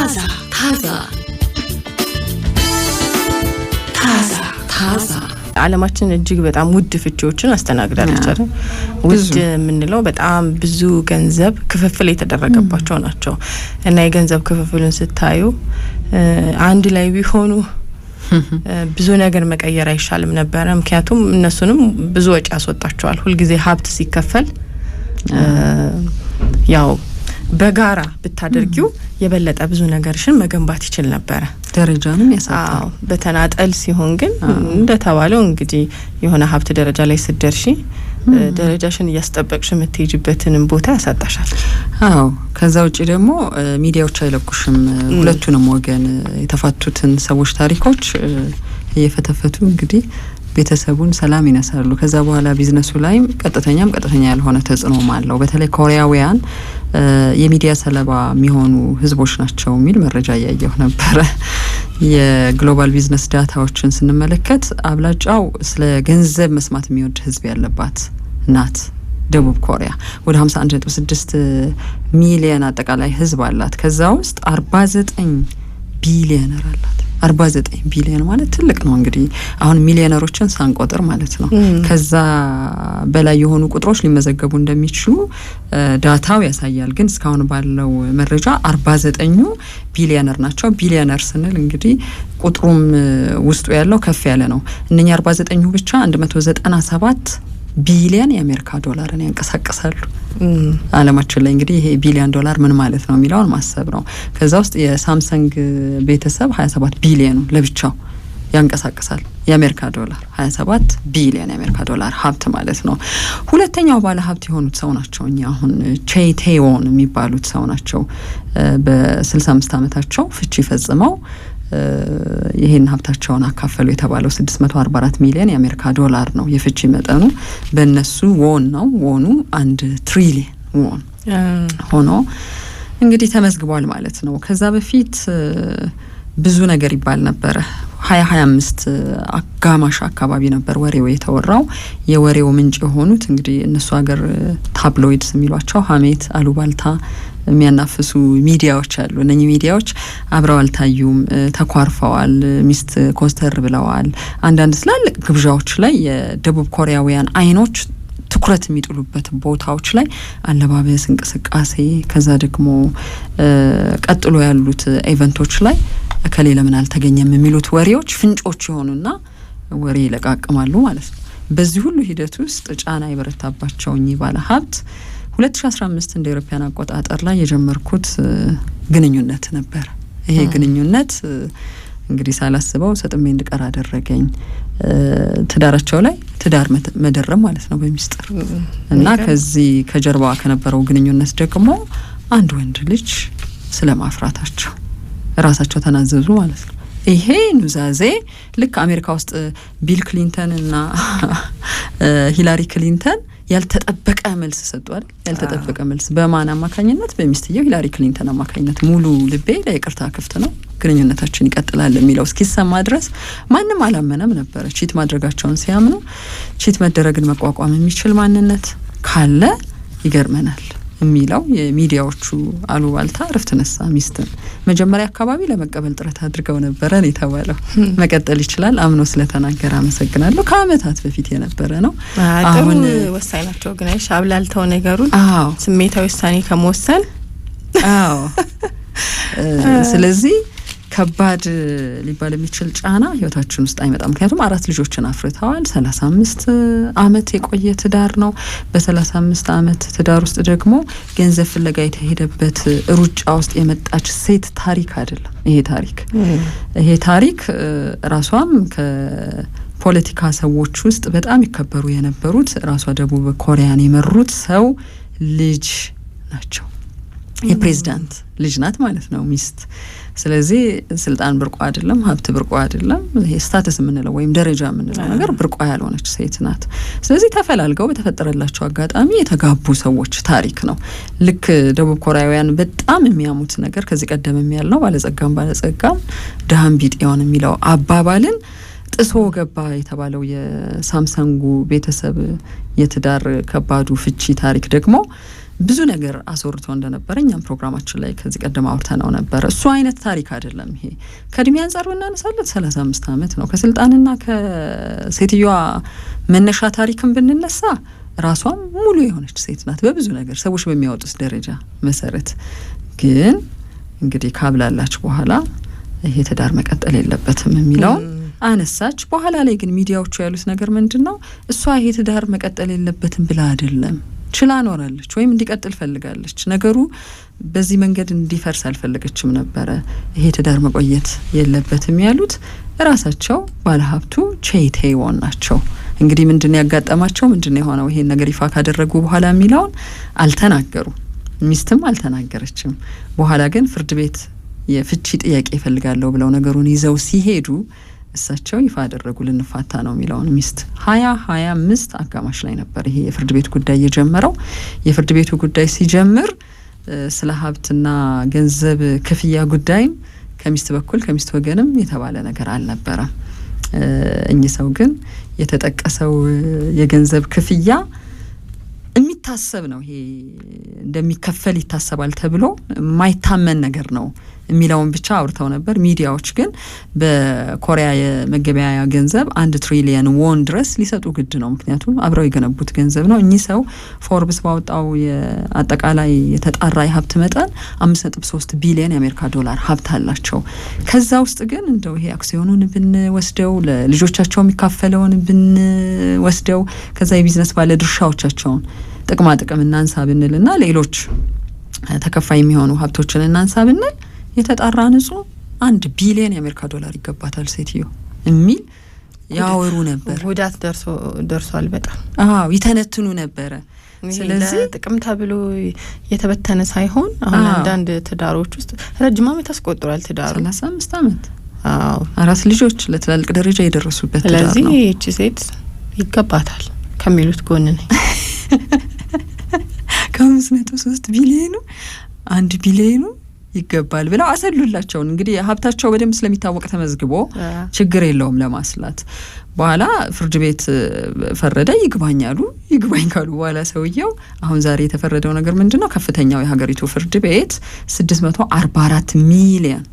ታዛ ዓለማችን እጅግ በጣም ውድ ፍቺዎችን አስተናግዳለች አይደል? ውድ የምንለው በጣም ብዙ ገንዘብ ክፍፍል የተደረገባቸው ናቸው እና የገንዘብ ክፍፍሉን ስታዩ አንድ ላይ ቢሆኑ ብዙ ነገር መቀየር አይሻልም ነበር? ምክንያቱም እነሱንም ብዙ ወጪ ያስወጣቸዋል። ሁሉ ጊዜ ሀብት ሲከፈል ያው በጋራ ብታደርጊው የበለጠ ብዙ ነገርሽን መገንባት ይችል ነበር። ደረጃንም ያሳጣው በተናጠል ሲሆን ግን እንደተባለው እንግዲህ የሆነ ሀብት ደረጃ ላይ ስደርሺ ደረጃሽን እያስጠበቅሽ የምትሄጂበትን ቦታ ያሳጣሻል። ከዛ ውጪ ደግሞ ሚዲያዎች አይለቁሽም። ሁለቱንም ወገን የተፋቱትን ሰዎች ታሪኮች እየፈተፈቱ እንግዲህ ቤተሰቡን ሰላም ይነሳሉ። ከዛ በኋላ ቢዝነሱ ላይ ቀጥተኛ ያልሆነ ተጽዕኖም አለው። በተለይ ኮሪያውያን የሚዲያ ሰለባ የሚሆኑ ህዝቦች ናቸው የሚል መረጃ ያየሁ ነበር። የግሎባል ቢዝነስ ዳታዎችን ስንመለከት አብላጫው ስለ ገንዘብ መስማት የሚወድ ህዝብ ያለባት ናት ደቡብ ኮሪያ። ወደ 51.6 ሚሊዮን አጠቃላይ ህዝብ አላት። ከዛ ውስጥ 49 ቢሊዮነር አላት። 49 ቢሊዮን ማለት ትልቅ ነው። እንግዲህ አሁን ሚሊዮነሮችን ሳንቆጥር ማለት ነው። ከዛ በላይ የሆኑ ቁጥሮች ሊመዘገቡ እንደሚችሉ ዳታው ያሳያል። ግን እስካሁን ባለው መረጃ 49ኙ ቢሊዮነር ናቸው። ቢሊዮነር ስንል እንግዲህ ቁጥሩም ውስጡ ያለው ከፍ ያለ ነው። እነኛ 49ኙ ብቻ 197 ቢሊዮን የአሜሪካ ዶላርን ያንቀሳቅሳሉ። ዓለማችን ላይ እንግዲህ ይሄ ቢሊዮን ዶላር ምን ማለት ነው የሚለውን ማሰብ ነው። ከዛ ውስጥ የሳምሰንግ ቤተሰብ 27 ቢሊዮን ለብቻው ያንቀሳቅሳል። የአሜሪካ ዶላር 27 ቢሊዮን የአሜሪካ ዶላር ሀብት ማለት ነው። ሁለተኛው ባለ ሀብት የሆኑት ሰው ናቸው። እኛ አሁን ቼቴዎን የሚባሉት ሰው ናቸው። በ65 ዓመታቸው ፍቺ ፈጽመው ይሄን ሀብታቸውን አካፈሉ የተባለው 644 ሚሊዮን የአሜሪካ ዶላር ነው የፍቺ መጠኑ። በእነሱ ዎን ነው። ዎኑ 1 ትሪሊዮን ዎን ሆኖ እንግዲህ ተመዝግቧል ማለት ነው። ከዛ በፊት ብዙ ነገር ይባል ነበረ። 2025 አጋማሽ አካባቢ ነበር ወሬው የተወራው። የወሬው ምንጭ የሆኑት እንግዲህ እነሱ ሀገር ታብሎይድስ የሚሏቸው ሀሜት፣ አሉባልታ የሚያናፍሱ ሚዲያዎች አሉ። እነኚህ ሚዲያዎች አብረው አልታዩም፣ ተኳርፈዋል፣ ሚስት ኮስተር ብለዋል። አንዳንድ ስላልቅ ግብዣዎች ላይ የደቡብ ኮሪያውያን አይኖች ትኩረት የሚጥሉበት ቦታዎች ላይ አለባበስ፣ እንቅስቃሴ፣ ከዛ ደግሞ ቀጥሎ ያሉት ኢቨንቶች ላይ እከሌ ለምን አልተገኘም የሚሉት ወሬዎች ፍንጮች ይሆኑና ወሬ ይለቃቅማሉ ማለት ነው። በዚህ ሁሉ ሂደት ውስጥ ጫና የበረታባቸው እኚህ ባለ ሀብት 2015 እንደ አውሮፓውያን አቆጣጠር ላይ የጀመርኩት ግንኙነት ነበር። ይሄ ግንኙነት እንግዲህ ሳላስበው ሰጥሜ እንድቀር አደረገኝ። ትዳራቸው ላይ ትዳር መደረም ማለት ነው በሚስጥር እና ከዚህ ከጀርባዋ ከነበረው ግንኙነት ደግሞ አንድ ወንድ ልጅ ስለማፍራታቸው ራሳቸው ተናዘዙ ማለት ነው። ይሄ ኑዛዜ ልክ አሜሪካ ውስጥ ቢል ክሊንተን እና ሂላሪ ክሊንተን ያልተጠበቀ መልስ ሰጥቷል። ያልተጠበቀ መልስ በማን አማካኝነት? በሚስትየው ሂላሪ ክሊንተን አማካኝነት። ሙሉ ልቤ ለይቅርታ ክፍት ነው፣ ግንኙነታችን ይቀጥላል የሚለው እስኪሰማ ድረስ ማንም አላመነም ነበረ። ቺት ማድረጋቸውን ሲያምኑ ቺት መደረግን መቋቋም የሚችል ማንነት ካለ ይገርመናል የሚለው የሚዲያዎቹ አሉባልታ ረፍት ነሳ። ሚስትን መጀመሪያ አካባቢ ለመቀበል ጥረት አድርገው ነበረ ነው የተባለው። መቀጠል ይችላል አምኖ ስለተናገረ አመሰግናለሁ። ከአመታት በፊት የነበረ ነው። አሁን ወሳኝ ናቸው ግን አይሽ አብላልተው ነገሩን ስሜታዊ ውሳኔ ከመወሰን ስለዚህ ከባድ ሊባል የሚችል ጫና ህይወታችን ውስጥ አይመጣም። ምክንያቱም 4 ልጆችን አፍርተዋል። 35 አመት የቆየ ትዳር ነው። በ35 አመት ትዳር ውስጥ ደግሞ ገንዘብ ፍለጋ የተሄደበት ሩጫ ውስጥ የመጣች ሴት ታሪክ አይደለም ይሄ ታሪክ ራሷም ከፖለቲካ ሰዎች ውስጥ በጣም ይከበሩ የነበሩት ራሷ ደቡብ ኮሪያን የመሩት ሰው ልጅ ናቸው። የፕሬዝዳንት ልጅ ናት ማለት ነው ሚስት። ስለዚህ ስልጣን ብርቋ አይደለም፣ ሀብት ብርቋ አይደለም። ይሄ ስታተስ የምንለው ወይም ደረጃ የምንለው ነገር ብርቋ ያልሆነች ሴት ናት። ስለዚህ ተፈላልገው በተፈጠረላቸው አጋጣሚ የተጋቡ ሰዎች ታሪክ ነው። ልክ ደቡብ ኮሪያውያን በጣም የሚያሙት ነገር ከዚህ ቀደም የሚያልነው ባለጸጋም ድሃም ቢጤውን የሚለው አባባልን ጥሶ ገባ የተባለው የሳምሰንጉ ቤተሰብ የትዳር ከባዱ ፍቺ ታሪክ ደግሞ ብዙ ነገር አስወርቶ እንደነበረ እኛም ፕሮግራማችን ላይ ከዚህ ቀደም አውርተነው ነበር። እሱ አይነት ታሪክ አይደለም ይሄ። ከእድሜ አንጻር ብናነሳለት 35 ዓመት ነው። ከስልጣንና ከሴትዮዋ መነሻ ታሪክም ብንነሳ ራሷም ሙሉ የሆነች ሴት ናት በብዙ ነገር ሰዎች በሚያወጡት ደረጃ መሰረት። ግን እንግዲህ ካብላላች በኋላ ይሄ ትዳር መቀጠል የለበትም የሚለውን አነሳች። በኋላ ላይ ግን ሚዲያዎቹ ያሉት ነገር ምንድነው? እሷ ይሄ ትዳር መቀጠል የለበትም ብላ አይደለም፣ ችላ ኖራለች ወይም እንዲቀጥል ፈልጋለች። ነገሩ በዚህ መንገድ እንዲፈርስ አልፈለገችም ነበረ። ይሄ ትዳር መቆየት የለበትም ያሉት ራሳቸው ባለሀብቱ ቼይ ቴይዎን ናቸው። እንግዲህ ምንድነው ያጋጠማቸው? ምንድነው የሆነው? ይሄን ነገር ይፋ ካደረጉ በኋላ የሚለውን አልተናገሩም። ሚስትም አልተናገረችም። በኋላ ግን ፍርድ ቤት የፍቺ ጥያቄ ይፈልጋለሁ ብለው ነገሩን ይዘው ሲሄዱ እሳቸው ይፋ አደረጉ። ልንፋታ ነው የሚለውን ሚስት 2025 አጋማሽ ላይ ነበር ይሄ የፍርድ ቤት ጉዳይ የጀመረው። የፍርድ ቤቱ ጉዳይ ሲጀምር ስለ ሀብትና ገንዘብ ክፍያ ጉዳይም ከሚስት በኩል ከሚስት ወገንም የተባለ ነገር አልነበረም። እኚህ ሰው ግን የተጠቀሰው የገንዘብ ክፍያ የሚታሰብ ነው። ይሄ እንደሚከፈል ይታሰባል ተብሎ የማይታመን ነገር ነው የሚለውን ብቻ አውርተው ነበር። ሚዲያዎች ግን በኮሪያ የመገበያያ ገንዘብ 1 ትሪሊየን ዎን ድረስ ሊሰጡ ግድ ነው። ምክንያቱም አብረው የገነቡት ገንዘብ ነው። እኚህ ሰው ፎርብስ ባወጣው የአጠቃላይ የተጣራ የሀብት መጠን 5.3 ቢሊዮን የአሜሪካ ዶላር ሀብት አላቸው። ከዛ ውስጥ ግን እንደው ይሄ አክሲዮኑን ብንወስደው፣ ለልጆቻቸው የሚካፈለውን ብንወስደው፣ ከዛ የቢዝነስ ባለ ድርሻዎቻቸውን ጥቅማ ጥቅም እናንሳ ብንልና ሌሎች ተከፋይ የሚሆኑ ሀብቶችን እናንሳ ብንል የተጣራ ንጹህ 1 ቢሊዮን የአሜሪካ ዶላር ይገባታል ሴትዮ የሚል ያወሩ ነበር። ጉዳት ደርሷል በጣም ይተነትኑ ነበረ። ስለዚህ ጥቅም ተብሎ የተበተነ ሳይሆን አሁን አንዳንድ ትዳሮች ውስጥ ረጅም ዓመት አስቆጥሯል። ትዳሩ 35 ዓመት 4 ልጆች ለትላልቅ ደረጃ የደረሱበት ትዳር ነው። ስለዚህ እቺ ሴት ይገባታል ከሚሉት ጎን ነኝ። ከ5.3 ቢሊዮኑ 1 ቢሊዮኑ ይገባል ብለው አሰሉላቸው። እንግዲህ ሀብታቸው በደንብ ስለሚታወቅ ተመዝግቦ ችግር የለውም ለማስላት። በኋላ ፍርድ ቤት ፈረደ። ይግባኛሉ። ይግባኝ ካሉ በኋላ ሰውየው አሁን ዛሬ የተፈረደው ነገር ምንድነው? ከፍተኛው የሀገሪቱ ፍርድ ቤት 644 ሚሊዮን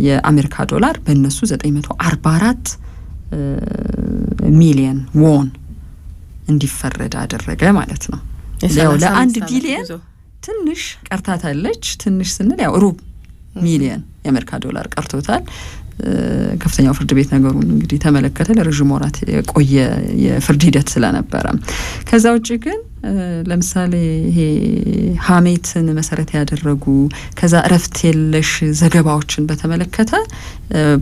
የአሜሪካ ዶላር በእነሱ 944 ሚሊዮን ዎን እንዲፈረድ አደረገ ማለት ነው። ያው ለ1 ቢሊዮን ትንሽ ቀርታታለች። ትንሽ ስንል ያው ሩብ ሚሊዮን የአሜሪካ ዶላር ቀርቶታል። ከፍተኛው ፍርድ ቤት ነገሩን እንግዲህ ተመለከተ። ለረጅም ወራት የቆየ የፍርድ ሂደት ስለነበረ ከዛ ውጭ ግን ለምሳሌ ይሄ ሀሜትን መሰረት ያደረጉ ከዛ እረፍት የለሽ ዘገባዎችን በተመለከተ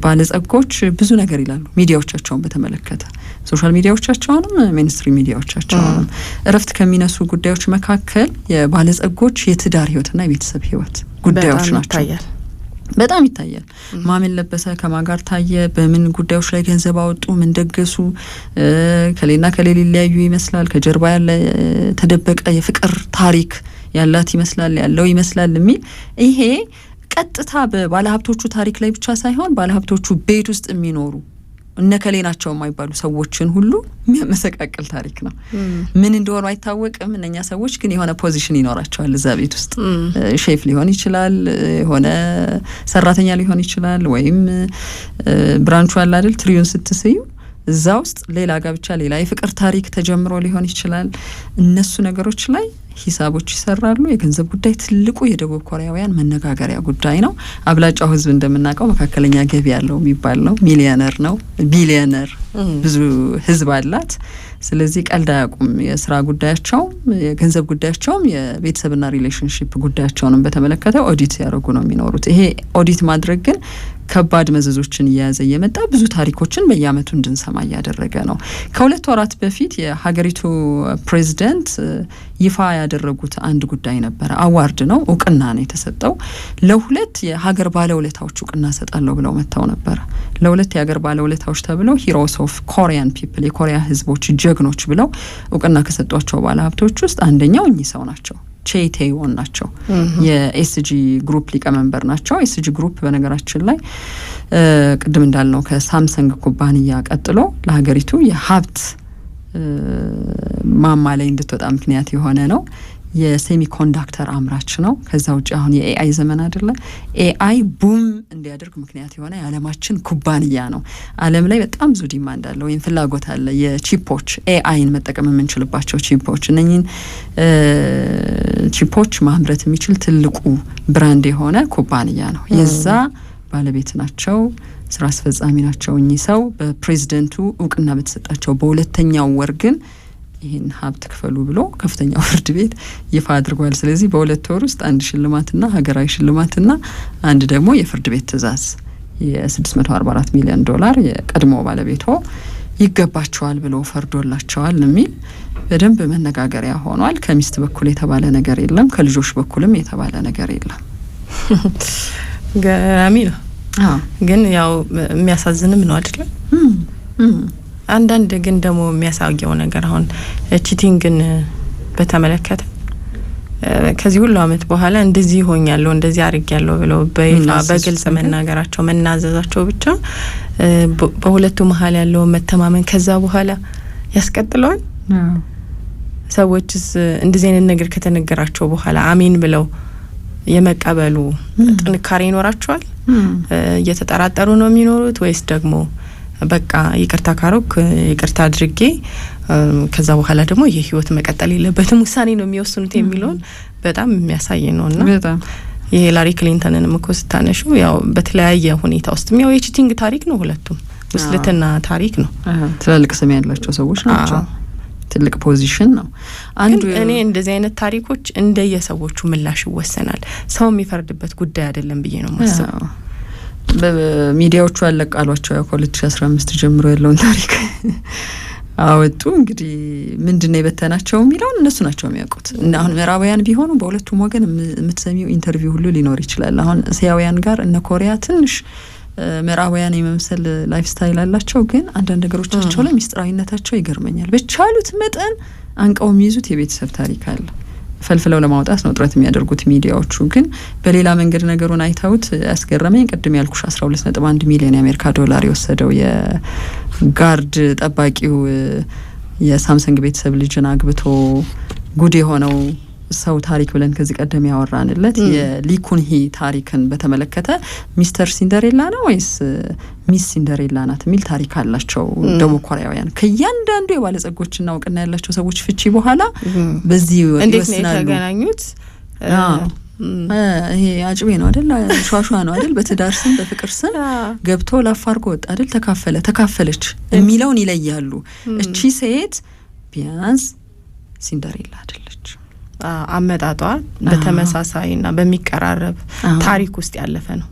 ባለጸጎች ብዙ ነገር ይላሉ። ሚዲያዎቻቸውን በተመለከተ ሶሻል ሚዲያዎቻቸውንም ሚኒስትሪ ሚዲያዎቻቸውንም እረፍት ከሚነሱ ጉዳዮች መካከል የባለጸጎች የትዳር ህይወትና የቤተሰብ ህይወት ጉዳዮች ናቸው። በጣም ይታያል። ማምን ለበሰ ከማጋር ታየ፣ በምን ጉዳዮች ላይ ገንዘብ አወጡ፣ ምን ደገሱ፣ ከሌና ከሌላ ሊለያዩ ይመስላል፣ ከጀርባ ያለ ተደበቀ የፍቅር ታሪክ ያላት ይመስላል ያለው ይመስላል የሚል ይሄ ቀጥታ በባለሀብቶቹ ታሪክ ላይ ብቻ ሳይሆን ባለሀብቶቹ ቤት ውስጥ የሚኖሩ እነከሌ ናቸው የማይባሉ ሰዎችን ሁሉ የሚያመሰቃቅል ታሪክ ነው። ምን እንደሆነ አይታወቅም። እነኛ ሰዎች ግን የሆነ ፖዚሽን ይኖራቸዋል እዛ ቤት ውስጥ። ሼፍ ሊሆን ይችላል፣ የሆነ ሰራተኛ ሊሆን ይችላል፣ ወይም ብራንቹ አለ አይደል ትሪዩን ስትስዩ እዛ ውስጥ ሌላ ጋብቻ ሌላ የፍቅር ታሪክ ተጀምሮ ሊሆን ይችላል። እነሱ ነገሮች ላይ ሂሳቦች ይሰራሉ። የገንዘብ ጉዳይ ትልቁ የደቡብ ኮሪያውያን መነጋገሪያ ጉዳይ ነው። አብላጫው ህዝብ እንደምናውቀው መካከለኛ ገቢ ያለው የሚባል ነው። ሚሊዮነር ነው፣ ቢሊዮነር ብዙ ህዝብ አላት። ስለዚህ ቀልድ አያውቁም። የስራ ጉዳያቸውም የገንዘብ ጉዳያቸውም የቤተሰብና ሪሌሽንሺፕ ጉዳያቸውንም በተመለከተ ኦዲት ያደርጉ ነው የሚኖሩት። ይሄ ኦዲት ማድረግ ግን ከባድ መዘዞችን እየያዘ የመጣ ብዙ ታሪኮችን በየአመቱ እንድንሰማ እያደረገ ነው። ከ2 ወራት በፊት የሀገሪቱ ፕሬዚደንት ይፋ ያደረጉት አንድ ጉዳይ ነበረ። አዋርድ ነው፣ እውቅና ነው የተሰጠው። ለ2 የሀገር ባለውለታዎች እውቅና ሰጣለሁ ብለው መጥተው ነበረ። ለ2 የሀገር ባለውለታዎች ተብለው ሂሮስ ኦፍ ኮሪያን ፒፕል የኮሪያ ህዝቦች ጀግኖች ብለው እውቅና ከሰጧቸው ባለሀብቶች ውስጥ አንደኛው እኚህ ሰው ናቸው። ቼይ ቴይዎን ናቸው። የኤስጂ ግሩፕ ሊቀመንበር ናቸው። ኤስጂ ግሩፕ በነገራችን ላይ ቅድም እንዳልነው ከሳምሰንግ ኩባንያ ቀጥሎ ለሀገሪቱ የሀብት ማማ ላይ እንድትወጣ ምክንያት የሆነ ነው። የሴሚ ኮንዳክተር አምራች ነው። ከዛ ውጭ አሁን የኤአይ ዘመን አይደለ? ኤአይ ቡም እንዲያደርግ ምክንያት የሆነ የዓለማችን ኩባንያ ነው። ዓለም ላይ በጣም ብዙ ዲማንድ አለ ወይም ፍላጎት አለ የቺፖች ኤአይን መጠቀም የምንችልባቸው ቺፖች። እነኚህን ቺፖች ማምረት የሚችል ትልቁ ብራንድ የሆነ ኩባንያ ነው። የዛ ባለቤት ናቸው፣ ስራ አስፈጻሚ ናቸው። እኚህ ሰው በፕሬዝደንቱ እውቅና በተሰጣቸው በሁለተኛው ወር ግን ይህን ሀብት ክፈሉ ብሎ ከፍተኛው ፍርድ ቤት ይፋ አድርጓል። ስለዚህ በሁለት ወር ውስጥ አንድ ሽልማትና ሀገራዊ ሽልማትና አንድ ደግሞ የፍርድ ቤት ትዕዛዝ የ$644 ሚሊዮን የቀድሞ ባለቤቶ ይገባቸዋል ብሎ ፈርዶላቸዋል የሚል በደንብ መነጋገሪያ ሆኗል። ከሚስት በኩል የተባለ ነገር የለም፣ ከልጆች በኩልም የተባለ ነገር የለም። ገራሚ ነው። ግን ያው የሚያሳዝንም ነው አይደለም? አንዳንድ ግን ደግሞ የሚያሳየው ነገር አሁን ቺቲንግን በተመለከተ ከዚህ ሁሉ አመት በኋላ እንደዚህ ሆኛለሁ እንደዚህ አድርጌያለሁ ብለው በይፋ በግልጽ መናገራቸው መናዘዛቸው ብቻ በሁለቱ መሀል ያለው መተማመን ከዛ በኋላ ያስቀጥለዋል። ሰዎችስ እንደዚህ አይነት ነገር ከተነገራቸው በኋላ አሜን ብለው የመቀበሉ ጥንካሬ ይኖራቸዋል? እየተጠራጠሩ ነው የሚኖሩት ወይስ ደግሞ በቃ ይቅርታ ካሮክ ይቅርታ አድርጌ ከዛ በኋላ ደግሞ የህይወት መቀጠል የለበትም ውሳኔ ነው የሚወስኑት የሚለውን በጣም የሚያሳይ ነውና በጣም የሂላሪ ክሊንተንንም እኮ ስታነሹ ያው በተለያየ ሁኔታ ውስጥ ያው የቺቲንግ ታሪክ ነው፣ ሁለቱም ውስልትና ታሪክ ነው። ትልልቅ ስም ያላቸው ሰዎች ናቸው። ትልቅ ፖዚሽን ነው። አንዱ እኔ እንደዚህ አይነት ታሪኮች እንደየሰዎቹ ምላሽ ይወሰናል። ሰው የሚፈርድበት ጉዳይ አይደለም ብዬ ነው ማስበው። በሚዲያዎቹ ያለቃሏቸው ከ2015 ጀምሮ ያለውን ታሪክ አወጡ። እንግዲህ ምንድነው የበተናቸው የሚለውን እነሱ ናቸው የሚያውቁት። እና አሁን ምዕራባውያን ቢሆኑ በሁለቱም ወገን የምትሰሚው ኢንተርቪው ሁሉ ሊኖር ይችላል። አሁን እስያውያን ጋር እነ ኮሪያ ትንሽ ምዕራባውያን የመምሰል ላይፍ ስታይል አላቸው፣ ግን አንዳንድ ነገሮቻቸው ላይ ሚስጥራዊነታቸው ይገርመኛል። በቻሉት መጠን አንቀው የሚይዙት የቤተሰብ ታሪክ አለ። ፈልፍለው ለማውጣት ነው ጥረት የሚያደርጉት ሚዲያዎቹ። ግን በሌላ መንገድ ነገሩን አይተውት ያስገረመኝ ቅድም ያልኩሽ 12.1 ሚሊዮን የአሜሪካ ዶላር የወሰደው የጋርድ ጠባቂው የሳምሰንግ ቤተሰብ ልጅን አግብቶ ጉድ የሆነው ሰው ታሪክ ብለን ከዚህ ቀደም ያወራንለት የሊኩንሂ ታሪክን በተመለከተ ሚስተር ሲንደሬላ ነው ወይስ ሚስ ሲንደሬላ ናት የሚል ታሪክ አላቸው ደቡብ ኮሪያውያን። ከእያንዳንዱ የባለጸጎችና እውቅና ያላቸው ሰዎች ፍቺ በኋላ በዚህ ይወስናሉ። እንዴት ነው የተገናኙት? ይሄ አጭቤ ነው አይደል? ሿሿ ነው አይደል? በትዳር ስም በፍቅር ስም ገብቶ ላፋርጎ ወጣ አይደል? ተካፈለች የሚለውን ይለያሉ። እቺ ሴት ቢያንስ ሲንደሬላ አይደለች። አመጣጧ በተመሳሳይና በሚቀራረብ ታሪክ ውስጥ ያለፈ ነው።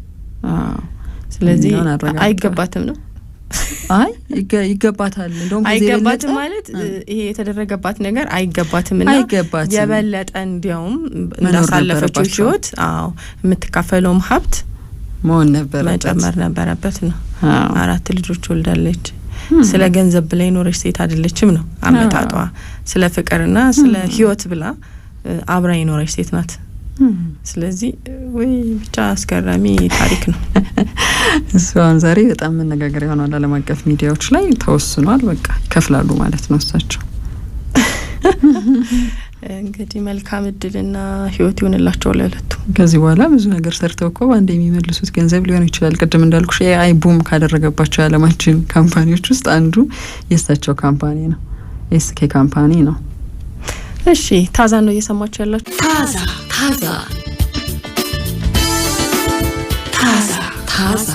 ስለዚህ አይገባትም ነው። አይ ይገባታል። እንደውም አይገባትም ማለት ይሄ የተደረገባት ነገር አይገባትምና የበለጠ እንዲያውም እንዳሳለፈችው ህይወት የምትካፈለውም ሀብት መሆን ነበረበት መጨመር ነበረበት ነው። 4 ልጆች ወልዳለች። ስለ ገንዘብ ብላ የኖረች ሴት አይደለችም ነው አመጣጧ። ስለ ፍቅርና ስለ ህይወት ብላ አብራ የኖረች ሴት ናት። ስለዚህ ወይ ብቻ አስገራሚ ታሪክ ነው። እሷን ዛሬ በጣም መነጋገሪያ ሆኗል። ዓለም አቀፍ ሚዲያዎች ላይ ተወስኗል። በቃ ይከፍላሉ ማለት ነው እሳቸው። እንግዲህ መልካም እድልና ህይወት ይሆንላቸው ለሁለቱ። ከዚህ በኋላ ብዙ ነገር ሰርተው እኮ አንድ የሚመልሱት ገንዘብ ሊሆን ይችላል። ቅድም እንዳልኩሽ ኤአይ ቡም ካደረገባቸው የዓለማችን ካምፓኒዎች ውስጥ አንዱ የእሳቸው ካምፓኒ ነው፣ ኤስኬ ካምፓኒ ነው። እሺ ታዛ ነው እየሰማችሁ ያላችሁ። ታዛ